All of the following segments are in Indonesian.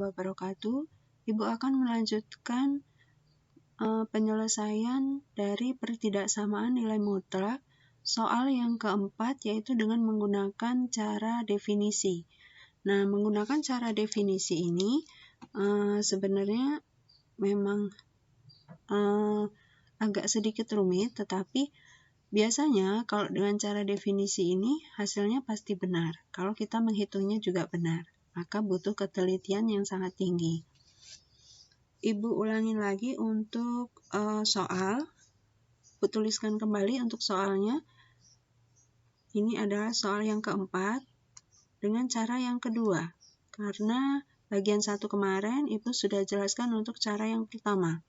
wabarakatuh. Ibu akan melanjutkan penyelesaian dari pertidaksamaan nilai mutlak soal yang keempat, yaitu dengan menggunakan cara definisi. Nah, menggunakan cara definisi ini sebenarnya memang agak sedikit rumit, tetapi biasanya kalau dengan cara definisi ini hasilnya pasti benar. Kalau kita menghitungnya juga benar, maka butuh ketelitian yang sangat tinggi. Ibu ulangin lagi untuk soal. Ibu tuliskan kembali untuk soalnya. Ini adalah soal yang keempat dengan cara yang kedua. Karena bagian 1 kemarin Ibu sudah jelaskan untuk cara yang pertama.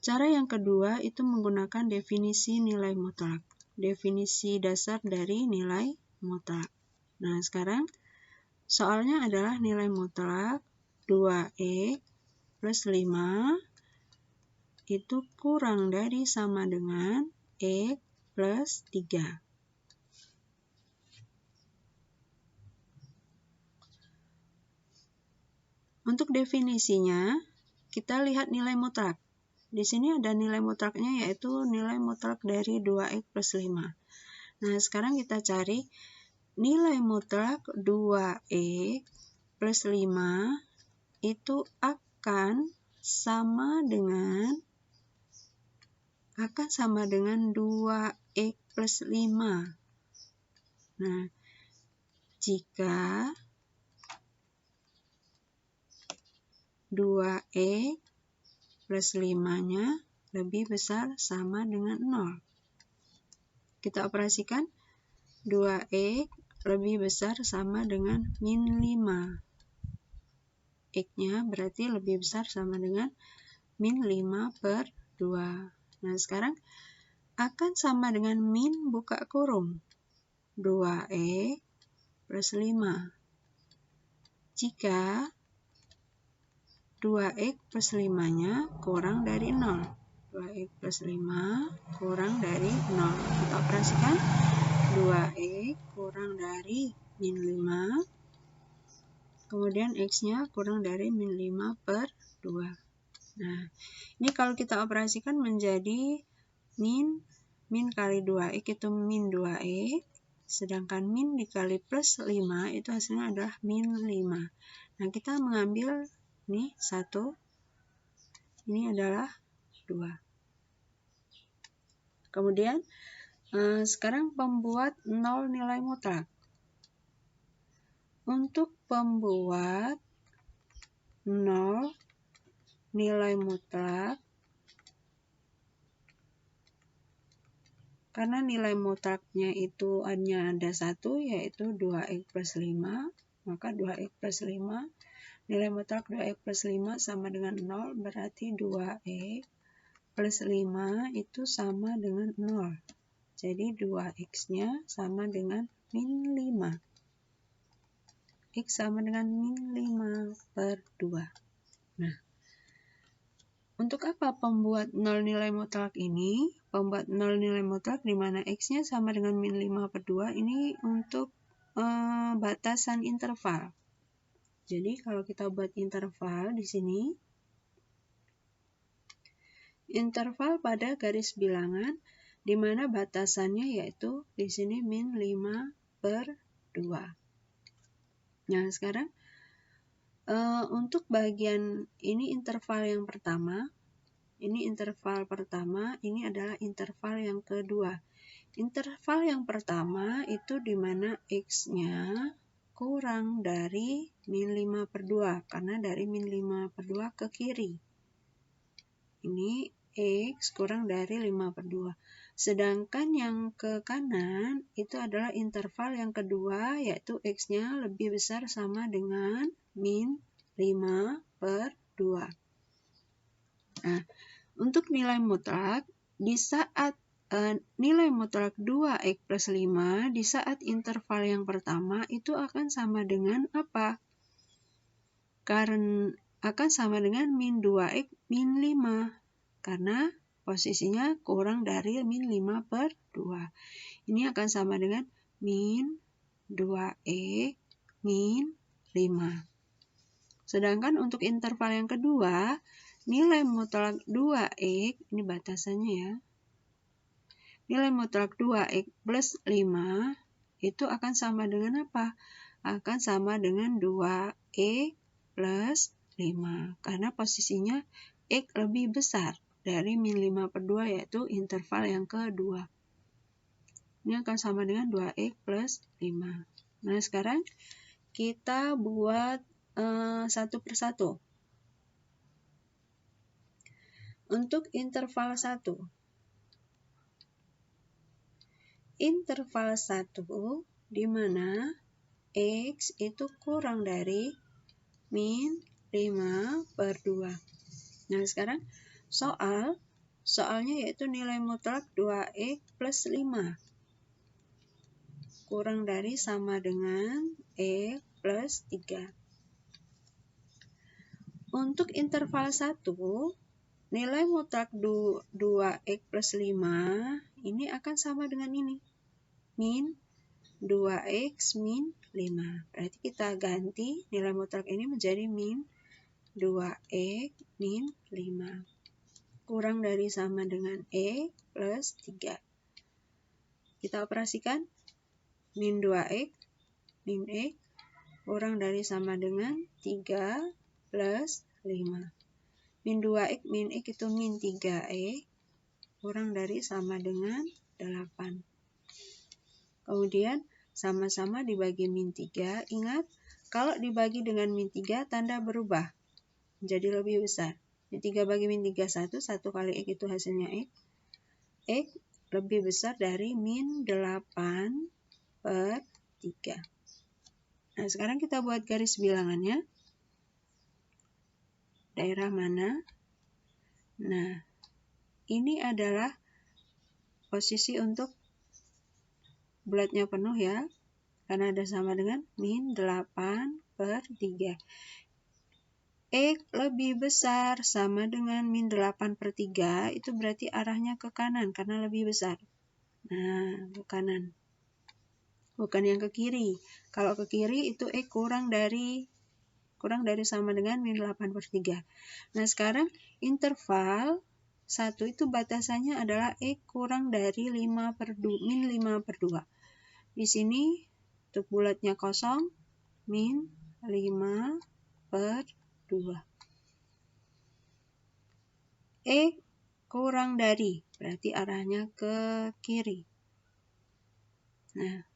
Cara yang kedua itu menggunakan definisi nilai mutlak. Definisi dasar dari nilai mutlak. Nah, sekarang soalnya adalah nilai mutlak 2x plus 5 itu kurang dari sama dengan x plus 3. Untuk definisinya, kita lihat nilai mutlak. Di sini ada nilai mutlaknya, yaitu nilai mutlak dari 2x plus 5. Nah, sekarang kita cari nilai mutlak 2x plus 5 itu akan sama dengan 2x plus 5. Nah, jika 2x plus 5-nya lebih besar sama dengan 0. Kita operasikan 2x lebih besar sama dengan min 5. X-nya berarti lebih besar sama dengan min 5 per 2. Nah, sekarang akan sama dengan min buka kurung 2x plus 5. Jika 2x plus 5-nya kurang dari 0. 2x plus 5 kurang dari 0. Kita operasikan 2x kurang dari min 5. Kemudian x-nya kurang dari min 5 per 2. Nah, ini kalau kita operasikan menjadi min kali 2x itu min 2x, sedangkan min dikali plus 5 itu hasilnya adalah min 5. Nah, kita mengambil ini 1, ini adalah 2. Kemudian, sekarang pembuat 0 nilai mutlak. Untuk pembuat 0 nilai mutlak, karena nilai mutlaknya itu hanya ada 1, yaitu 2x plus 5, maka 2x plus 5, nilai mutlak 2x plus 5 sama dengan 0, berarti 2x plus 5 itu sama dengan 0. Jadi 2x-nya sama dengan min 5. X sama dengan min 5 per 2. Nah, untuk apa pembuat 0 nilai mutlak ini? Pembuat 0 nilai mutlak di mana X-nya sama dengan min 5 per 2 ini untuk batasan interval. Jadi kalau kita buat interval di sini, interval pada garis bilangan di mana batasannya yaitu di sini min 5 per 2. Nah, sekarang untuk bagian ini interval yang pertama, ini adalah interval yang kedua. Interval yang pertama itu di mana X-nya kurang dari min 5 per 2, karena dari min 5 per 2 ke kiri. Ini X kurang dari 5 per 2. Sedangkan yang ke kanan itu adalah interval yang kedua, yaitu X-nya lebih besar sama dengan min 5 per 2. Nah, untuk nilai mutlak, di saat nilai mutlak 2x plus 5, di saat interval yang pertama itu akan sama dengan apa? Karena akan sama dengan min 2x min 5. Karena posisinya kurang dari min 5 per 2. Ini akan sama dengan min 2x min 5. Sedangkan untuk interval yang kedua, nilai mutlak 2x, ini batasannya ya, nilai mutlak 2x plus 5 itu akan sama dengan apa? Akan sama dengan 2x plus 5. Karena posisinya x lebih besar dari min 5 per 2, yaitu interval yang kedua. Ini akan sama dengan 2x plus 5. Nah, sekarang kita buat satu persatu. Untuk interval 1. Interval 1 di mana x itu kurang dari min 5 per 2. Nah, sekarang soalnya yaitu nilai mutlak 2x plus 5. Kurang dari sama dengan x plus 3. Untuk interval 1, nilai mutlak 2x plus 5 ini akan sama dengan ini, min 2x min 5. Berarti kita ganti nilai mutlak ini menjadi min 2x min 5. Kurang dari sama dengan x plus 3. Kita operasikan min 2x min x kurang dari sama dengan 3 plus 5. Min 2x min x itu min 3x kurang dari sama dengan 8. Kemudian sama-sama dibagi min 3. Ingat, kalau dibagi dengan min 3 tanda berubah menjadi lebih besar. Min 3 bagi min 3 1 kali x itu hasilnya x. X lebih besar dari min 8 per 3. Nah, sekarang kita buat garis bilangannya. Daerah mana? Nah, ini adalah posisi untuk bulatnya penuh ya, karena ada sama dengan min 8 per 3. X lebih besar sama dengan min 8 per 3, itu berarti arahnya ke kanan karena lebih besar. Nah, ke kanan. Bukan yang ke kiri. Kalau ke kiri itu X kurang dari sama dengan min 8 per 3. Nah, sekarang interval 1 itu batasannya adalah X kurang dari min 5 per 2. Di sini untuk bulatnya kosong, min 5 per 2. X kurang dari, berarti arahnya ke kiri. Nah,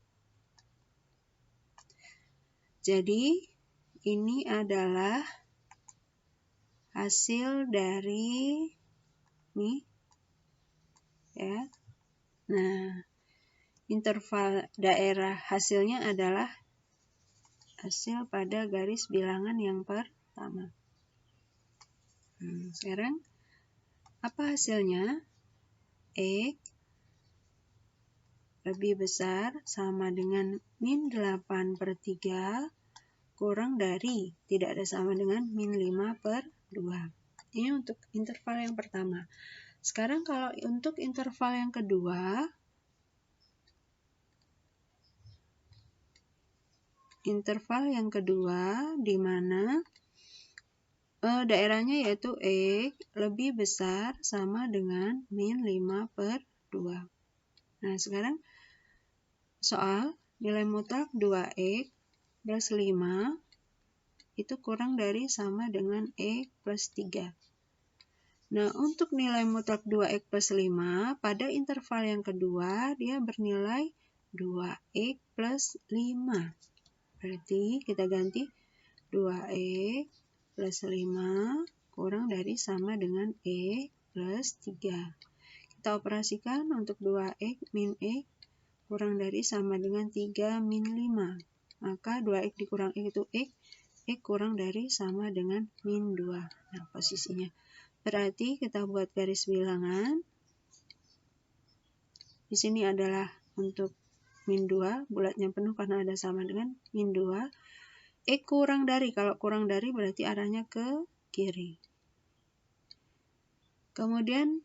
jadi ini adalah hasil dari nih ya. Nah, interval daerah hasilnya adalah hasil pada garis bilangan yang pertama. Sekarang apa hasilnya? X lebih besar sama dengan min 8 per 3 kurang dari, tidak ada sama dengan min 5 per 2. Ini untuk interval yang pertama. Sekarang kalau untuk interval yang kedua, di mana daerahnya yaitu X lebih besar sama dengan min 5 per 2. Nah, sekarang soal nilai mutlak 2x plus 5 itu kurang dari sama dengan x plus 3. Nah, untuk nilai mutlak 2x plus 5 pada interval yang kedua dia bernilai 2x plus 5. Berarti kita ganti 2x plus 5 kurang dari sama dengan x plus 3. Kita operasikan untuk 2x min x kurang dari sama dengan 3 min 5. Maka 2x dikurang x itu x kurang dari sama dengan min 2. Nah, posisinya. Berarti kita buat garis bilangan. Di sini adalah untuk min 2, bulatnya penuh karena ada sama dengan min 2. X kurang dari, kalau kurang dari berarti arahnya ke kiri. Kemudian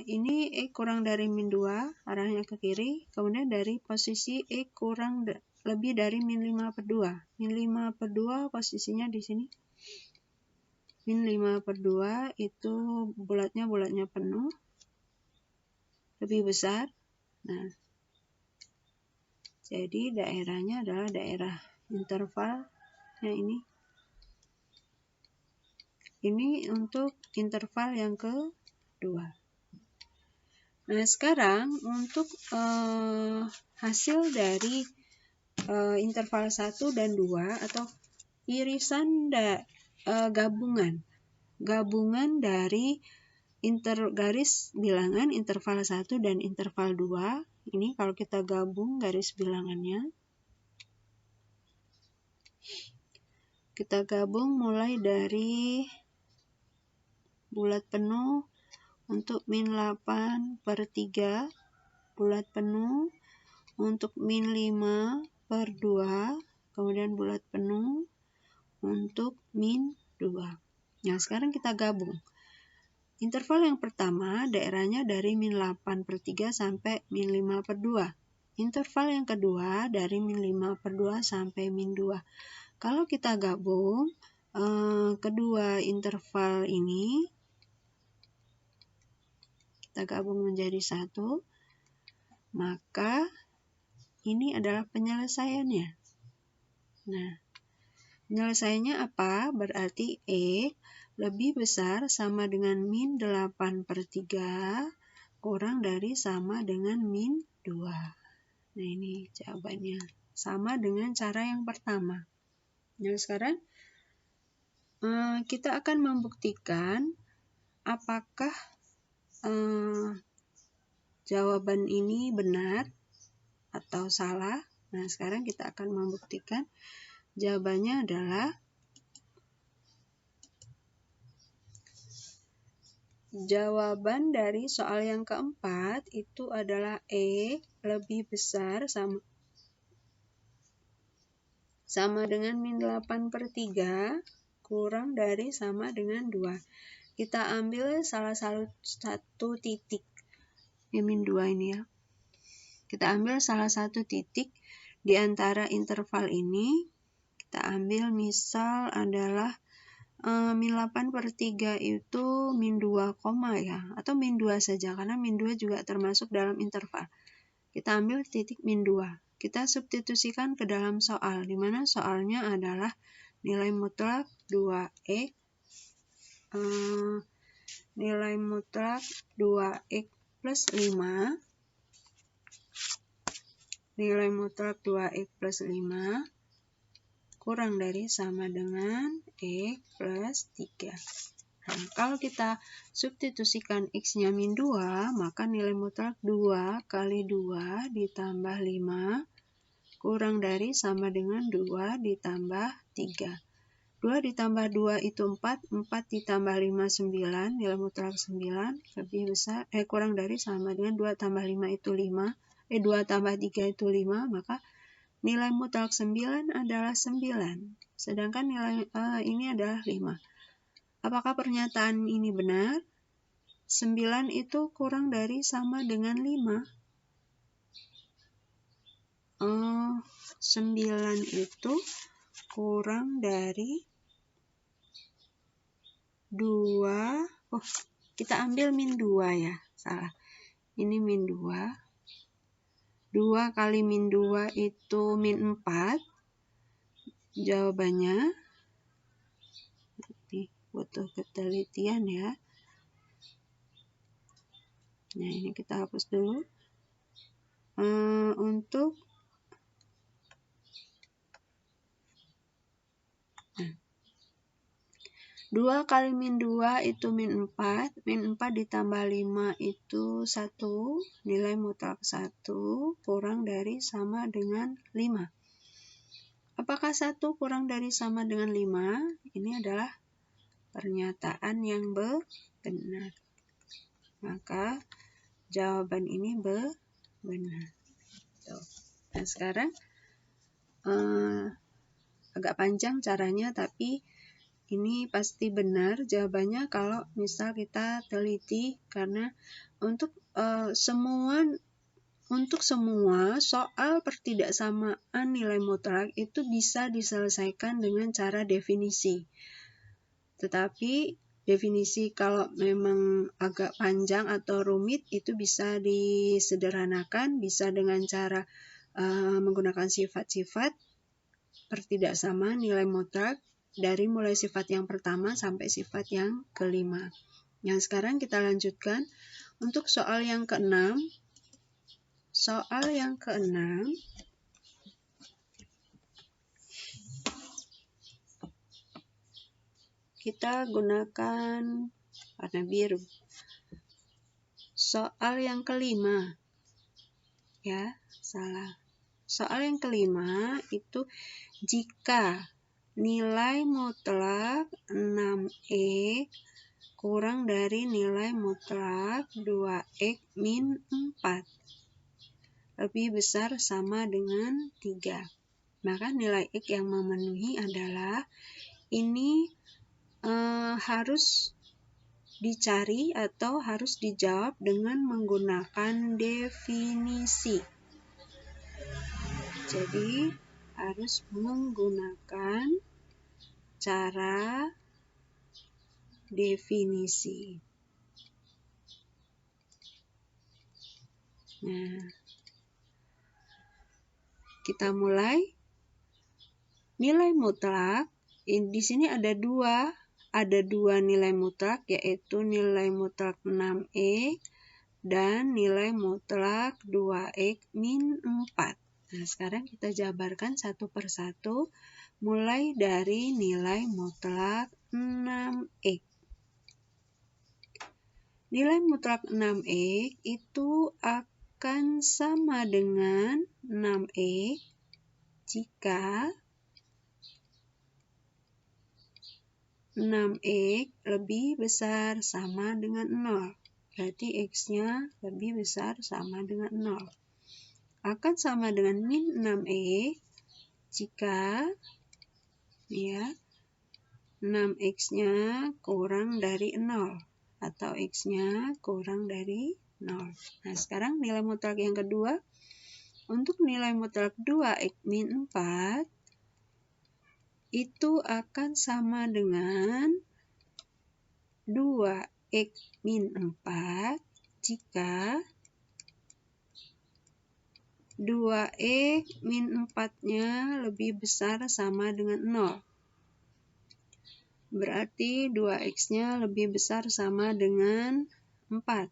ini X kurang dari min 2, arahnya ke kiri. Kemudian dari posisi X kurang lebih dari min 5 per 2. Min 5 per 2 posisinya di sini. min 5/2 itu bulatnya penuh, lebih besar. Nah, jadi daerahnya adalah daerah intervalnya ini. Ini untuk interval yang kedua. Nah, sekarang untuk hasil dari interval 1 dan 2 atau irisan gabungan dari garis bilangan interval 1 dan interval 2. Ini kalau kita gabung garis bilangannya, kita gabung mulai dari bulat penuh untuk min 8/3, bulat penuh untuk min 5/2, kemudian bulat penuh untuk min 2. Nah, sekarang kita gabung. Interval yang pertama daerahnya dari min 8/3 sampai min 5/2. Interval yang kedua dari min 5/2 sampai min 2. Kalau kita gabung kedua interval ini, kita gabung menjadi satu, maka ini adalah penyelesaiannya. Nah, penyelesaiannya apa? Berarti E lebih besar sama dengan min 8/3 kurang dari sama dengan min 2. Nah, ini jawabannya. Sama dengan cara yang pertama. Nah, sekarang kita akan membuktikan apakah jawaban ini benar atau salah. Nah, sekarang kita akan membuktikan jawabannya adalah jawaban dari soal yang keempat itu adalah E lebih besar sama dengan min 8/3 kurang dari sama dengan 2. Kita ambil salah satu titik, min 2 ini ya. Kita ambil salah satu titik di antara interval ini. Kita ambil misal adalah min 8/3 itu min 2, ya, atau min 2 saja, karena min 2 juga termasuk dalam interval. Kita ambil titik min 2. Kita substitusikan ke dalam soal, di mana soalnya adalah nilai mutlak 2x nilai mutlak 2x plus 5, nilai mutlak 2x plus 5 kurang dari sama dengan x plus 3. Nah, kalau kita substitusikan x-nya min 2, maka nilai mutlak 2 kali 2 ditambah 5 kurang dari sama dengan 2 ditambah 3. 2 ditambah 2 itu 4, 4 ditambah 5, 9, nilai mutlak 9, lebih besar, kurang dari sama dengan 2 tambah 5 itu 5, 2 tambah 3 itu 5, maka nilai mutlak 9 adalah 9, sedangkan nilai ini adalah 5. Apakah pernyataan ini benar? 9 itu kurang dari sama dengan 5. 9 itu kurang dari 2. Kita ambil min 2 ya, salah. Ini min 2. 2 kali min 2 itu min 4. Jawabannya, ini butuh ketelitian ya. Nah, ini kita hapus dulu. Untuk 2 kali min 2 itu min 4. Min 4 ditambah 5 itu 1. Nilai mutlak 1 kurang dari sama dengan 5. Apakah 1 kurang dari sama dengan 5? Ini adalah pernyataan yang benar. Maka jawaban ini benar. Nah, sekarang agak panjang caranya, tapi ini pasti benar jawabannya kalau misal kita teliti, karena untuk semua soal pertidaksamaan nilai mutlak itu bisa diselesaikan dengan cara definisi. Tetapi definisi kalau memang agak panjang atau rumit itu bisa disederhanakan, bisa dengan cara menggunakan sifat-sifat pertidaksamaan nilai mutlak dari mulai sifat yang pertama sampai sifat yang kelima. Yang sekarang kita lanjutkan untuk soal yang keenam. Soal yang keenam, kita gunakan warna biru. Soal yang kelima, ya, salah. Soal yang kelima itu jika nilai mutlak 6x kurang dari nilai mutlak 2x min 4 lebih besar sama dengan 3. Maka nilai x yang memenuhi adalah ini harus dicari atau harus dijawab dengan menggunakan definisi. Jadi harus menggunakan cara definisi. Nah, kita mulai. Nilai mutlak, di sini ada dua nilai mutlak, yaitu nilai mutlak 6x dan nilai mutlak 2x min 4. Nah, sekarang kita jabarkan satu persatu, mulai dari nilai mutlak 6x. Nilai mutlak 6x itu akan sama dengan 6x jika 6x lebih besar sama dengan 0. Berarti x-nya lebih besar sama dengan 0. Akan sama dengan min 6x jika 6x-nya kurang dari 0 atau x-nya kurang dari 0. Nah, sekarang nilai mutlak yang kedua. Untuk nilai mutlak 2x min 4 itu akan sama dengan 2x min 4 jika 2x min 4-nya lebih besar sama dengan 0. Berarti 2x-nya lebih besar sama dengan 4.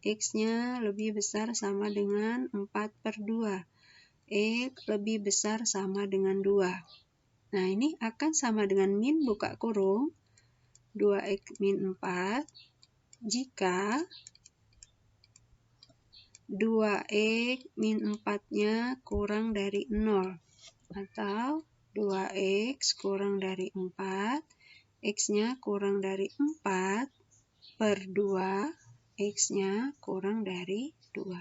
X-nya lebih besar sama dengan 4/2. X lebih besar sama dengan 2. Nah, ini akan sama dengan min buka kurung 2x min 4 jika 2x min 4-nya kurang dari 0 atau 2x kurang dari 4, x-nya kurang dari 4/2, x-nya kurang dari 2.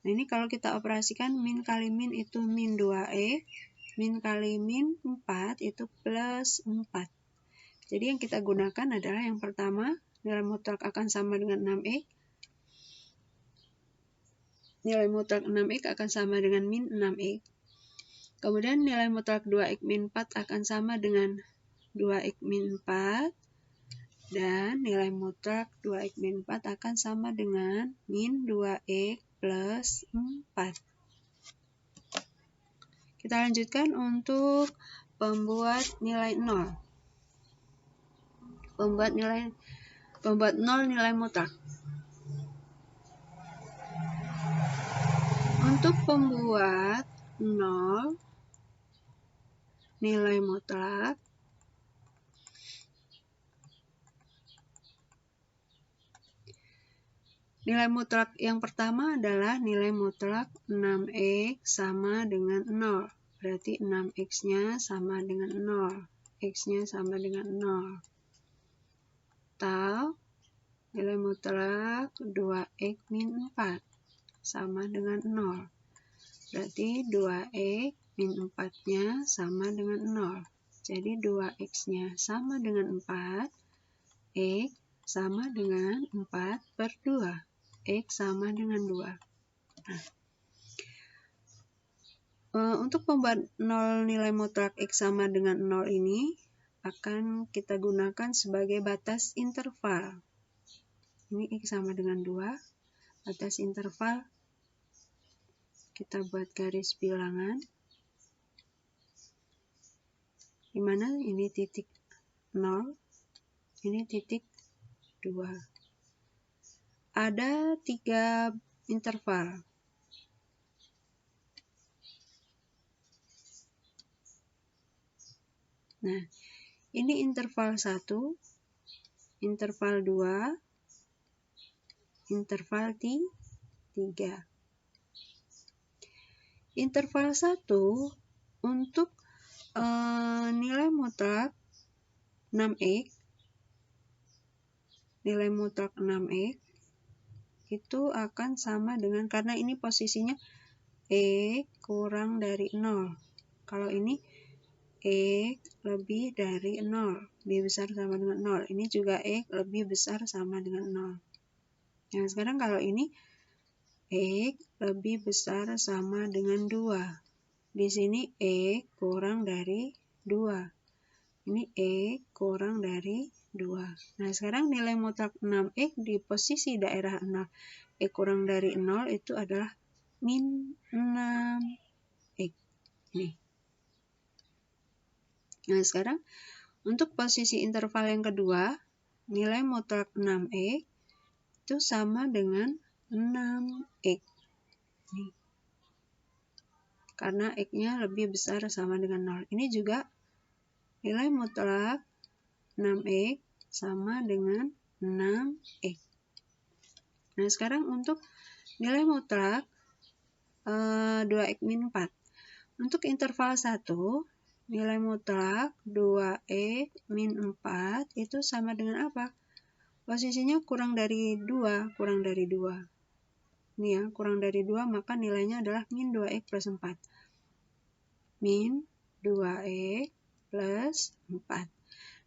Nah, ini kalau kita operasikan min kali min itu min 2x, min kali min 4 itu plus 4. Jadi yang kita gunakan adalah yang pertama, nilai mutlak akan sama dengan 6x. Nilai mutlak 6x akan sama dengan min 6x. Kemudian nilai mutlak 2x min 4 akan sama dengan 2x min 4. Dan nilai mutlak 2x min 4 akan sama dengan min 2x plus 4. Kita lanjutkan untuk pembuat nilai 0. Pembuat 0 nilai mutlak. Untuk pembuat 0 nilai mutlak, nilai mutlak yang pertama adalah nilai mutlak 6x sama dengan 0. Berarti 6x-nya sama dengan 0. X-nya sama dengan 0. Atau nilai mutlak 2x min 4 sama dengan 0. Berarti 2x min 4-nya sama dengan 0. Jadi 2x-nya sama dengan 4. X sama dengan 4/2. X sama dengan 2. Nah, untuk pembuat 0 nilai mutlak X sama dengan 0 ini, akan kita gunakan sebagai batas interval. Ini X sama dengan 2, batas interval, kita buat garis bilangan, di mana ini titik 0, ini titik 2. Ada 3 interval. Nah, ini interval 1, interval 2, interval 3. Interval 1 untuk nilai mutlak 6x, nilai mutlak 6x itu akan sama dengan, karena ini posisinya X kurang dari 0. Kalau ini X lebih dari 0, lebih besar sama dengan 0. Ini juga X lebih besar sama dengan 0. Nah, sekarang kalau ini X lebih besar sama dengan 2. Di sini X kurang dari 2. Ini X kurang dari 2. Nah, sekarang nilai mutlak 6X di posisi daerah 0. X kurang dari 0 itu adalah min 6X. Nih. Nah, sekarang untuk posisi interval yang kedua, nilai mutlak 6x itu sama dengan 6x. Nih. Karena x-nya lebih besar sama dengan 0. Ini juga nilai mutlak 6x sama dengan 6x. Nah, sekarang untuk nilai mutlak 2x min 4. Untuk interval 1, nilai mutlak 2x min 4 itu sama dengan apa? Posisinya kurang dari 2, kurang dari 2. Ini ya, kurang dari 2, maka nilainya adalah min 2x plus 4. Min 2x plus 4.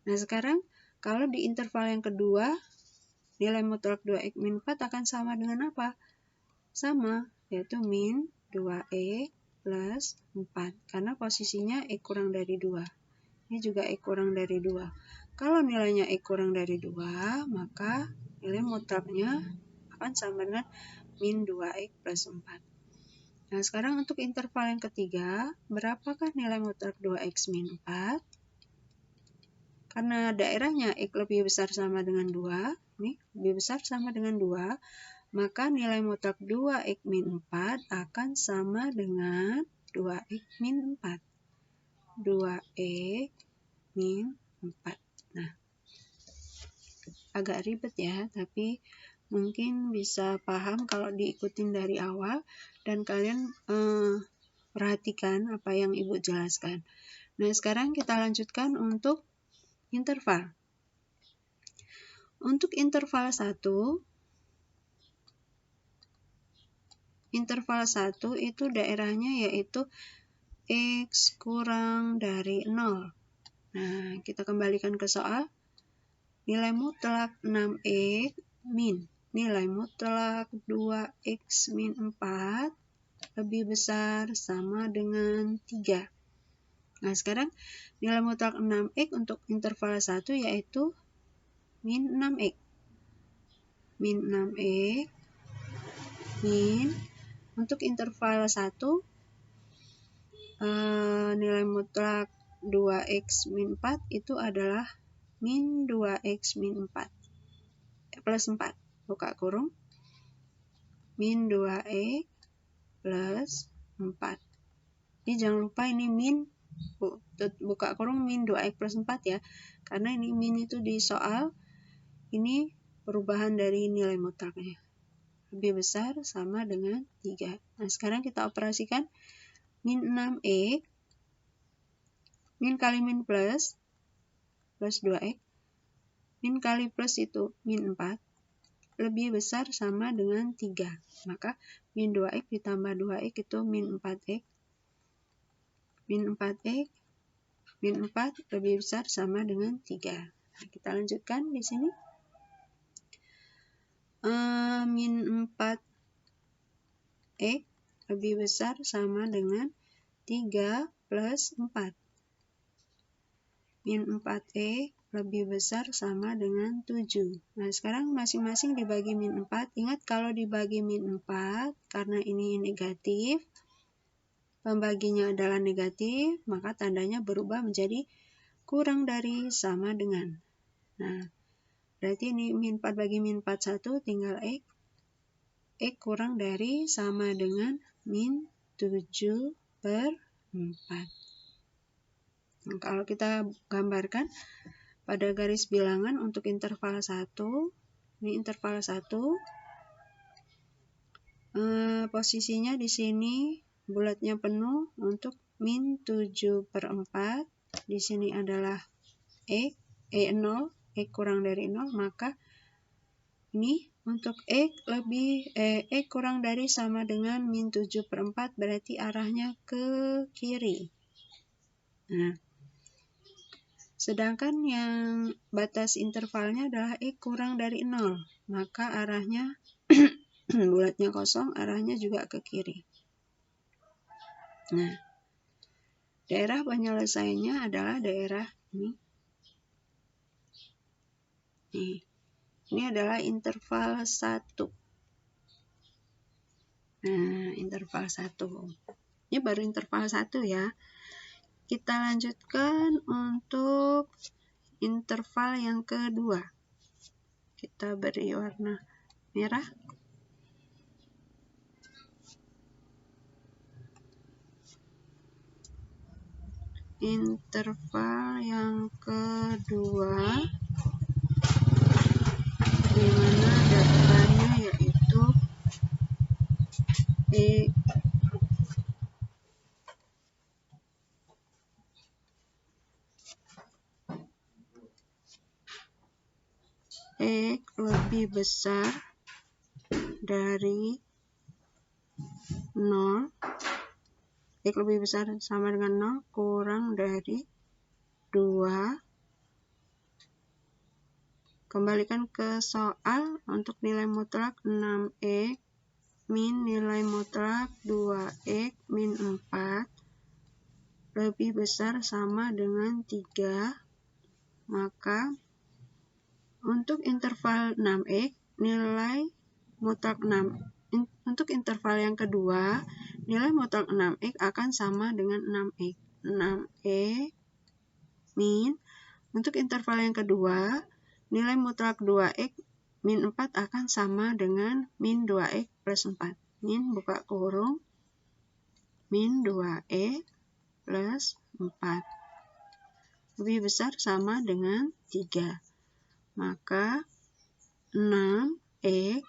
Nah, sekarang kalau di interval yang kedua, nilai mutlak 2x min 4 akan sama dengan apa? Sama, yaitu min 2x plus 4, karena posisinya X kurang dari 2. Ini juga X kurang dari 2. Kalau nilainya X kurang dari 2, maka nilai mutlaknya akan sama dengan min 2x plus 4. Nah, sekarang untuk interval yang ketiga, berapakah nilai mutlak 2x min 4? Karena daerahnya X lebih besar sama dengan 2, nih, lebih besar sama dengan 2, maka nilai mutlak 2x min 4 akan sama dengan 2x min 4. 2x min 4. Nah, agak ribet ya, tapi mungkin bisa paham kalau diikutin dari awal dan kalian perhatikan apa yang Ibu jelaskan. Nah, sekarang kita lanjutkan untuk interval. Untuk interval 1, itu daerahnya yaitu X kurang dari 0. Nah, kita kembalikan ke soal. Nilai mutlak 6x min nilai mutlak 2x min 4 lebih besar sama dengan 3. Nah, sekarang nilai mutlak 6x untuk interval 1 yaitu min 6x. Min 6x min untuk interval 1 nilai mutlak 2x min 4 itu adalah min 2x min 4 plus 4, buka kurung, min 2x plus 4. Ini jangan lupa ini min, buka kurung, min 2x plus 4 ya, karena ini min itu di soal, ini perubahan dari nilai mutlaknya. Lebih besar sama dengan 3. Nah, sekarang kita operasikan min 6x, min kali min plus 2x, min kali plus itu min 4, lebih besar sama dengan 3. Maka min 2x ditambah 2x itu min 4x. Min 4x, min 4 lebih besar sama dengan 3. Nah, kita lanjutkan di sini. Min 4x lebih besar sama dengan 3 plus 4. min 4x lebih besar sama dengan 7. Nah, sekarang masing-masing dibagi min 4. Ingat kalau dibagi min 4, karena ini negatif, pembaginya adalah negatif, maka tandanya berubah menjadi kurang dari sama dengan. Nah, berarti ini min 4 bagi min 41 tinggal X. X kurang dari sama dengan min 7/4. Nah, kalau kita gambarkan pada garis bilangan untuk interval 1, ini interval 1, posisinya di sini bulatnya penuh untuk min 7/4, di sini adalah X, 0, X kurang dari 0, maka ini untuk X kurang dari sama dengan min 7/4, berarti arahnya ke kiri. Nah, sedangkan yang batas intervalnya adalah X kurang dari 0, maka arahnya bulatnya kosong, arahnya juga ke kiri. Nah, daerah penyelesaiannya adalah daerah ini. Ini adalah interval 1. Nah, interval 1. Ini baru interval 1 ya. Kita lanjutkan untuk interval yang kedua. Kita beri warna merah. Interval yang kedua, di mana daerahnya yaitu X lebih besar dari 0, X lebih besar sama dengan 0 kurang dari 2. Kembalikan ke soal untuk nilai mutlak 6x min nilai mutlak 2x min 4 lebih besar sama dengan 3, maka untuk interval 6x, nilai mutlak 6, untuk interval yang kedua, nilai mutlak 6x akan sama dengan 6x. 6x min, untuk interval yang kedua, nilai mutlak 2x min 4 akan sama dengan min 2x plus 4. Min buka kurung, min 2x plus 4. Lebih besar sama dengan 3. Maka 6x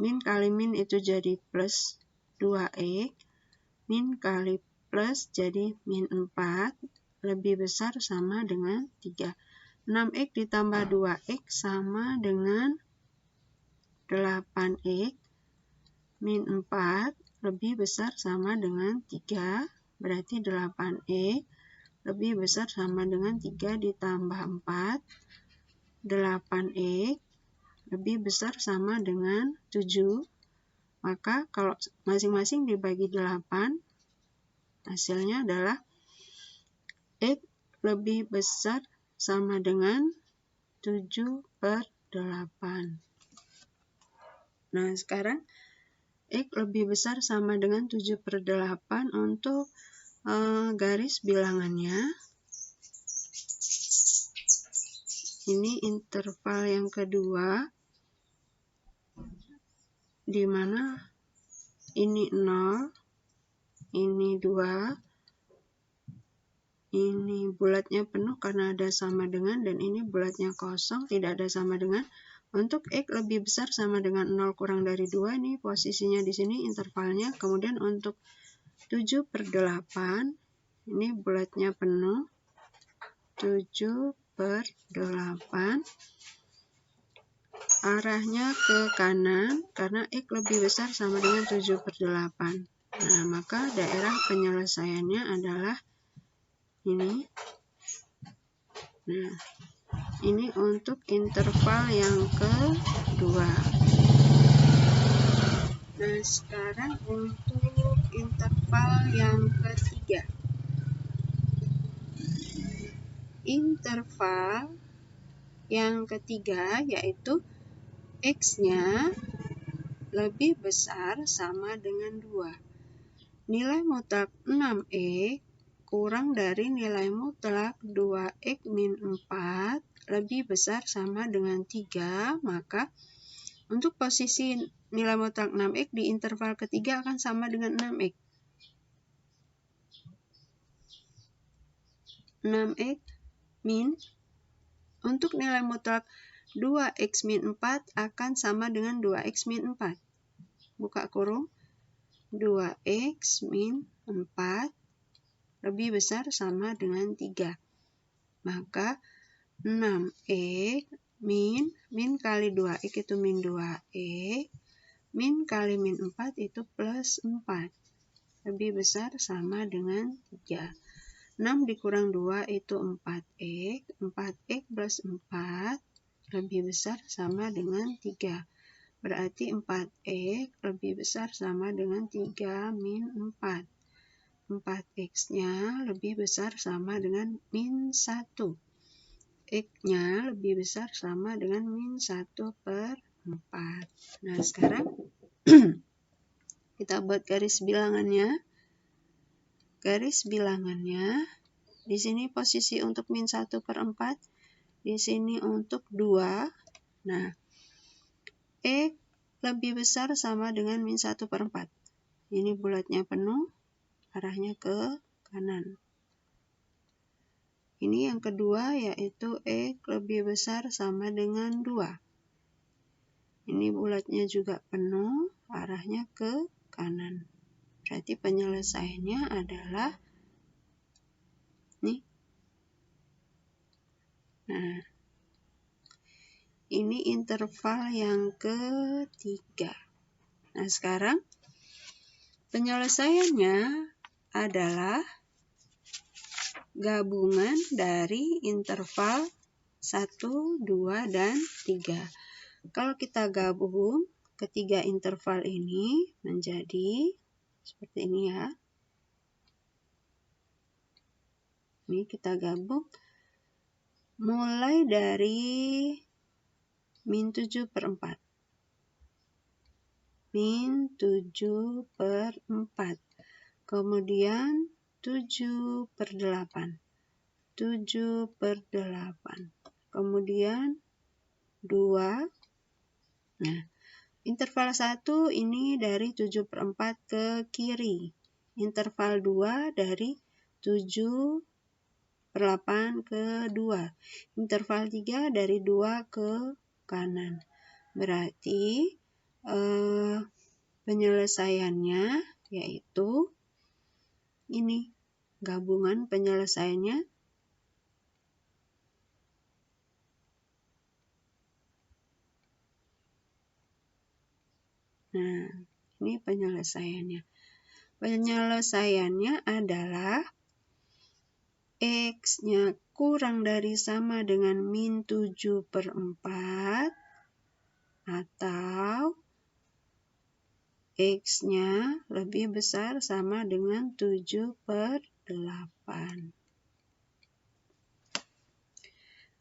min kali min itu jadi plus 2x, min kali plus jadi min 4, lebih besar sama dengan 3. 6x ditambah 2x sama dengan 8x, min 4 lebih besar sama dengan 3, berarti 8x lebih besar sama dengan 3 ditambah 4, 8x lebih besar sama dengan 7, maka kalau masing-masing dibagi 8, hasilnya adalah X lebih besar sama dengan 7/8. Nah, sekarang X lebih besar sama dengan 7/8 untuk garis bilangannya. Ini interval yang kedua, di mana ini 0, ini 2, ini bulatnya penuh karena ada sama dengan, dan ini bulatnya kosong, tidak ada sama dengan. Untuk X lebih besar sama dengan 0 kurang dari 2, ini posisinya di sini intervalnya. Kemudian untuk 7/8, ini bulatnya penuh, 7/8, arahnya ke kanan karena X lebih besar sama dengan 7/8. Nah, maka daerah penyelesaiannya adalah ini. Nah, ini untuk interval yang kedua. Nah, sekarang untuk interval yang ketiga. interval yang ketiga, yaitu X-nya lebih besar sama dengan 2. Nilai mutlak 6X kurang dari nilai mutlak 2X min 4 lebih besar sama dengan 3, maka untuk posisi nilai mutlak 6X di interval ketiga akan sama dengan 6X. 6X min, untuk nilai mutlak 2X min 4 akan sama dengan 2X min 4. Buka kurung, 2X min 4 lebih besar sama dengan 3. Maka 6X min kali 2X itu min 2X, min kali min 4 itu plus 4. Lebih besar sama dengan 3. 6 dikurang 2 itu 4X, 4X plus 4 lebih besar sama dengan 3. Berarti 4X lebih besar sama dengan 3 min 4. 4X-nya lebih besar sama dengan min 1. X-nya lebih besar sama dengan min 1 per 4. Nah, sekarang kita buat garis bilangannya. Garis bilangannya, di sini posisi untuk min 1 per 4, di sini untuk 2. Nah, X lebih besar sama dengan min 1 per 4. Ini bulatnya penuh, arahnya ke kanan. Ini yang kedua, yaitu X lebih besar sama dengan 2. Ini bulatnya juga penuh, arahnya ke kanan. Berarti penyelesaiannya adalah nih. Nah, ini interval yang ketiga. Nah, sekarang penyelesaiannya adalah gabungan dari interval 1, 2, dan 3. Kalau kita gabung ketiga interval ini menjadi seperti ini ya. Ini kita gabung mulai dari min 7 per 4. Min 7 per 4. Kemudian 7 per 8. 7 per 8. Kemudian 2. Nah, interval 1 ini dari 7 per 4 ke kiri. Interval 2 dari 7 per 8 ke 2. Interval 3 dari 2 ke kanan. Berarti penyelesaiannya yaitu ini. Gabungan penyelesaiannya nah, ini penyelesaiannya. Penyelesaiannya adalah X-nya kurang dari sama dengan min 7 per 4 atau X-nya lebih besar sama dengan 7 per 8.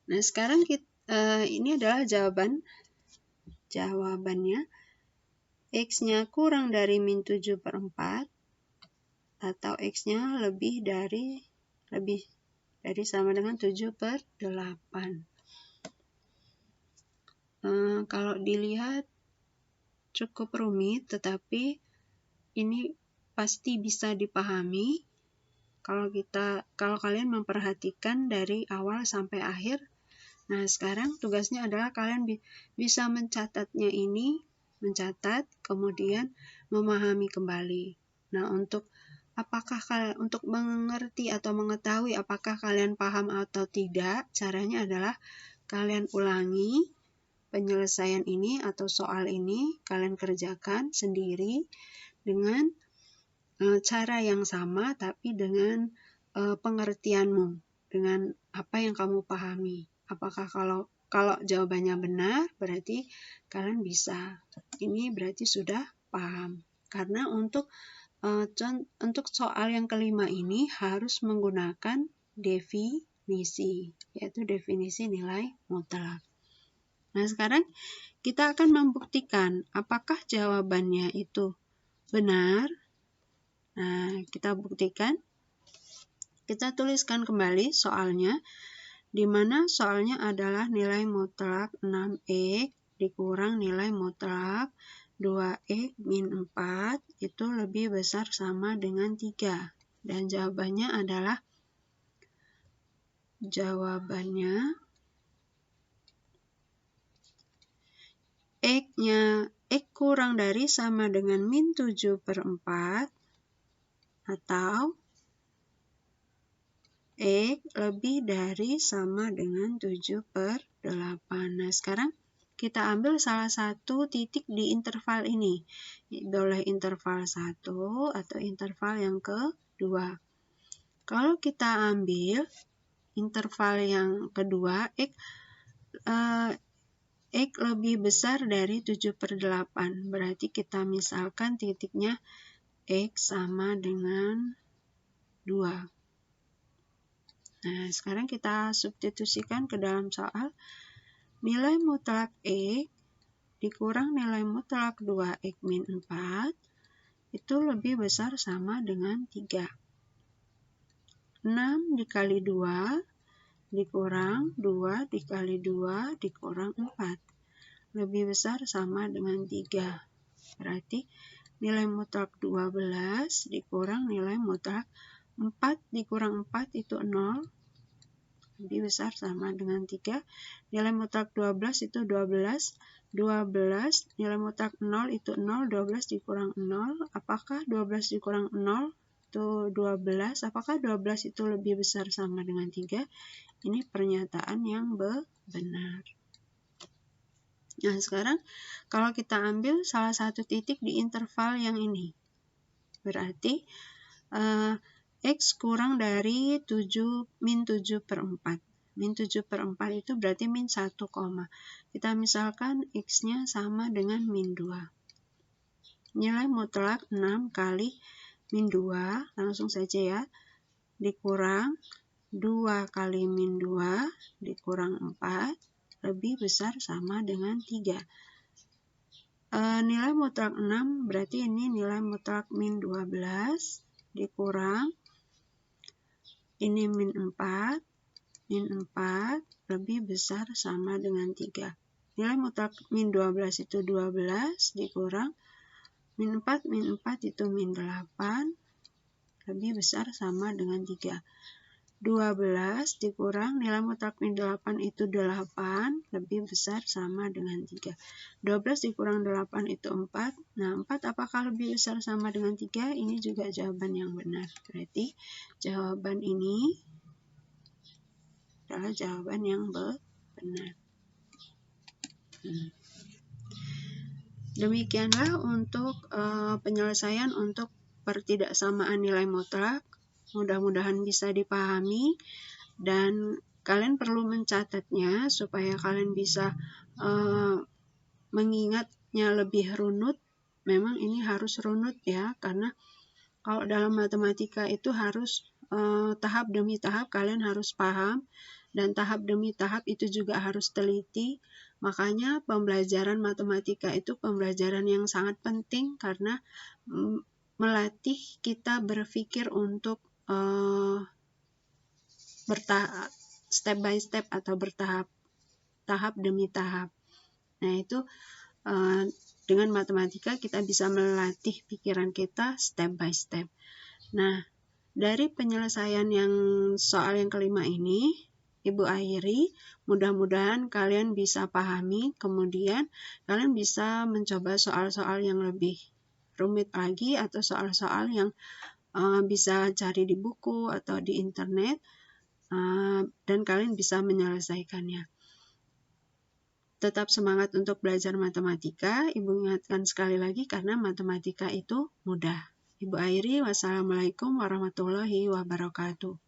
Nah, sekarang ini adalah jawabannya. X-nya kurang dari min 7 per 4 atau X-nya lebih dari sama dengan 7 per 8. Kalau dilihat cukup rumit, tetapi ini pasti bisa dipahami kalau kalian memperhatikan dari awal sampai akhir. Nah, sekarang tugasnya adalah kalian bisa mencatatnya ini, mencatat, kemudian memahami kembali. Nah, untuk mengerti atau mengetahui apakah kalian paham atau tidak, caranya adalah kalian ulangi penyelesaian ini atau soal ini, kalian kerjakan sendiri dengan cara yang sama, tapi dengan pengertianmu, dengan apa yang kamu pahami. Apakah kalau jawabannya benar, berarti kalian bisa. Ini berarti sudah paham. Karena untuk soal yang kelima ini harus menggunakan definisi, yaitu definisi nilai mutlak. Nah, sekarang kita akan membuktikan apakah jawabannya itu benar. Nah, kita buktikan. Kita tuliskan kembali soalnya, di mana soalnya adalah nilai mutlak 6x dikurang nilai mutlak 2x min 4 itu lebih besar sama dengan 3. Dan jawabannya adalah X-nya X kurang dari sama dengan min 7/4 atau X lebih dari sama dengan 7/8. Nah, sekarang kita ambil salah satu titik di interval ini. Boleh interval 1 atau interval yang kedua. Kalau kita ambil interval yang kedua, X lebih besar dari 7/8. Berarti kita misalkan titiknya X sama dengan 2. Nah, sekarang kita substitusikan ke dalam soal. Nilai mutlak X dikurang nilai mutlak 2x min 4 itu lebih besar sama dengan 3. 6 dikali 2 dikurang 2 dikali 2 dikurang 4. Lebih besar sama dengan 3. Berarti nilai mutlak 12 dikurang nilai mutlak 4 dikurang 4 itu 0. Lebih besar sama dengan 3. Nilai mutlak 12 itu 12. 12, nilai mutlak 0 itu 0. 12 dikurang 0. Apakah 12 dikurang 0 itu 12? Apakah 12 itu lebih besar sama dengan 3? Ini pernyataan yang benar. Nah, sekarang kalau kita ambil salah satu titik di interval yang ini, berarti X kurang dari min 7/4. Min 7/4 itu berarti min 1, kita misalkan X-nya sama dengan min 2. Nilai mutlak 6 kali min 2, langsung saja ya, dikurang 2 kali min 2 dikurang 4, lebih besar sama dengan 3. Nilai mutlak 6 berarti ini nilai mutlak min 12 dikurang ini min 4 lebih besar sama dengan 3. Nilai mutlak min 12 itu 12 dikurang min 4 itu min 8 lebih besar sama dengan 3. 12 dikurang nilai mutlak min 8 itu 8 lebih besar sama dengan 3. 12 dikurang 8 itu 4. Nah, 4 apakah lebih besar sama dengan 3? Ini juga jawaban yang benar. Berarti jawaban ini adalah jawaban yang benar. Demikianlah untuk penyelesaian untuk pertidaksamaan nilai mutlak. Mudah-mudahan bisa dipahami dan kalian perlu mencatatnya supaya kalian bisa mengingatnya lebih runut. Memang ini harus runut ya, karena kalau dalam matematika itu harus tahap demi tahap kalian harus paham, dan tahap demi tahap itu juga harus teliti. Makanya pembelajaran matematika itu pembelajaran yang sangat penting karena melatih kita berpikir untuk bertahap, step by step atau bertahap, tahap demi tahap. Nah, itu dengan matematika kita bisa melatih pikiran kita step by step. Nah, dari penyelesaian yang soal yang kelima ini, Ibu akhiri, mudah-mudahan kalian bisa pahami, kemudian kalian bisa mencoba soal-soal yang lebih rumit lagi atau soal-soal yang bisa cari di buku atau di internet, dan kalian bisa menyelesaikannya. Tetap semangat untuk belajar matematika. Ibu ingatkan sekali lagi karena matematika itu mudah. Ibu akhiri, wassalamualaikum warahmatullahi wabarakatuh.